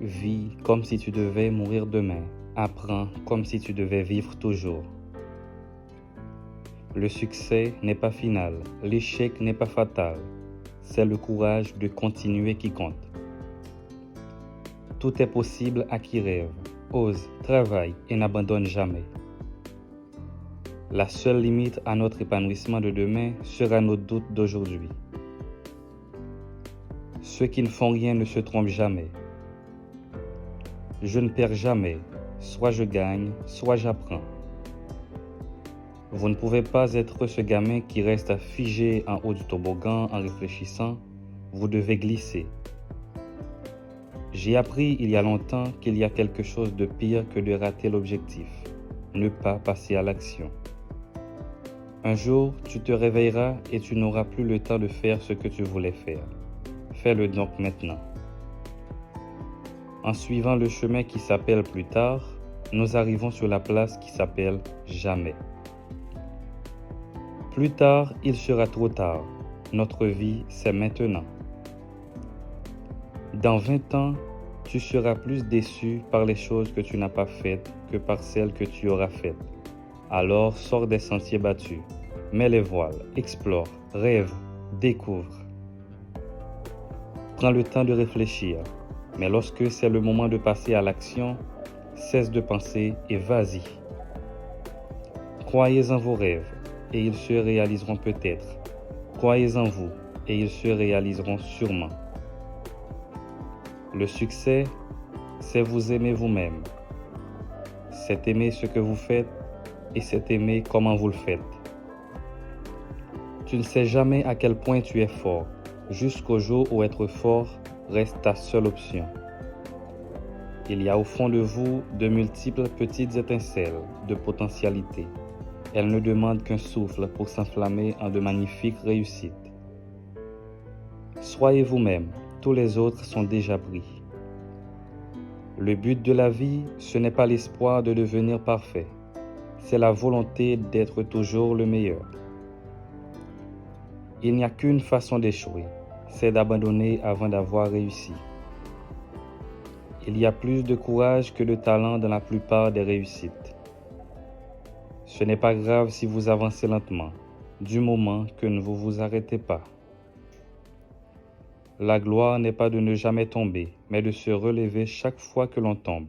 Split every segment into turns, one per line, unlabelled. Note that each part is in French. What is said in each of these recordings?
vis comme si tu devais mourir demain. Apprends comme si tu devais vivre toujours. Le succès n'est pas final, l'échec n'est pas fatal. C'est le courage de continuer qui compte. Tout est possible à qui rêve, ose, travaille et n'abandonne jamais. La seule limite à notre épanouissement de demain sera nos doutes d'aujourd'hui. Ceux qui ne font rien ne se trompent jamais. Je ne perds jamais, soit je gagne, soit j'apprends. Vous ne pouvez pas être ce gamin qui reste figé en haut du toboggan en réfléchissant, vous devez glisser. J'ai appris il y a longtemps qu'il y a quelque chose de pire que de rater l'objectif, ne pas passer à l'action. Un jour, tu te réveilleras et tu n'auras plus le temps de faire ce que tu voulais faire. Fais-le donc maintenant. En suivant le chemin qui s'appelle plus tard, nous arrivons sur la place qui s'appelle jamais. Plus tard, il sera trop tard. Notre vie, c'est maintenant. Dans 20 ans, tu seras plus déçu par les choses que tu n'as pas faites que par celles que tu auras faites. Alors, sors des sentiers battus, mets les voiles, explore, rêve, découvre. Prends le temps de réfléchir, mais lorsque c'est le moment de passer à l'action, cesse de penser et vas-y. Croyez en vos rêves et ils se réaliseront peut-être. Croyez en vous et ils se réaliseront sûrement. Le succès, c'est vous aimer vous-même. C'est aimer ce que vous faites et c'est aimer comment vous le faites. Tu ne sais jamais à quel point tu es fort, jusqu'au jour où être fort reste ta seule option. Il y a au fond de vous de multiples petites étincelles de potentialité. Elles ne demandent qu'un souffle pour s'enflammer en de magnifiques réussites. Soyez vous-même, tous les autres sont déjà pris. Le but de la vie, ce n'est pas l'espoir de devenir parfait, c'est la volonté d'être toujours le meilleur. Il n'y a qu'une façon d'échouer, c'est d'abandonner avant d'avoir réussi. Il y a plus de courage que de talent dans la plupart des réussites. Ce n'est pas grave si vous avancez lentement, du moment que vous ne vous arrêtez pas. La gloire n'est pas de ne jamais tomber, mais de se relever chaque fois que l'on tombe.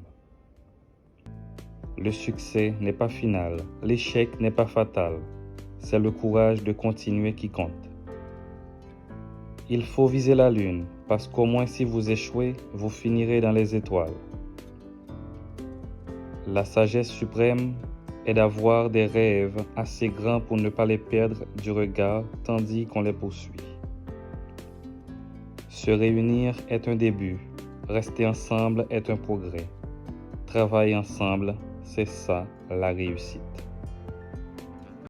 Le succès n'est pas final, l'échec n'est pas fatal, c'est le courage de continuer qui compte. Il faut viser la lune, parce qu'au moins si vous échouez, vous finirez dans les étoiles. La sagesse suprême est d'avoir des rêves assez grands pour ne pas les perdre du regard tandis qu'on les poursuit. Se réunir est un début, rester ensemble est un progrès. Travailler ensemble, c'est ça la réussite.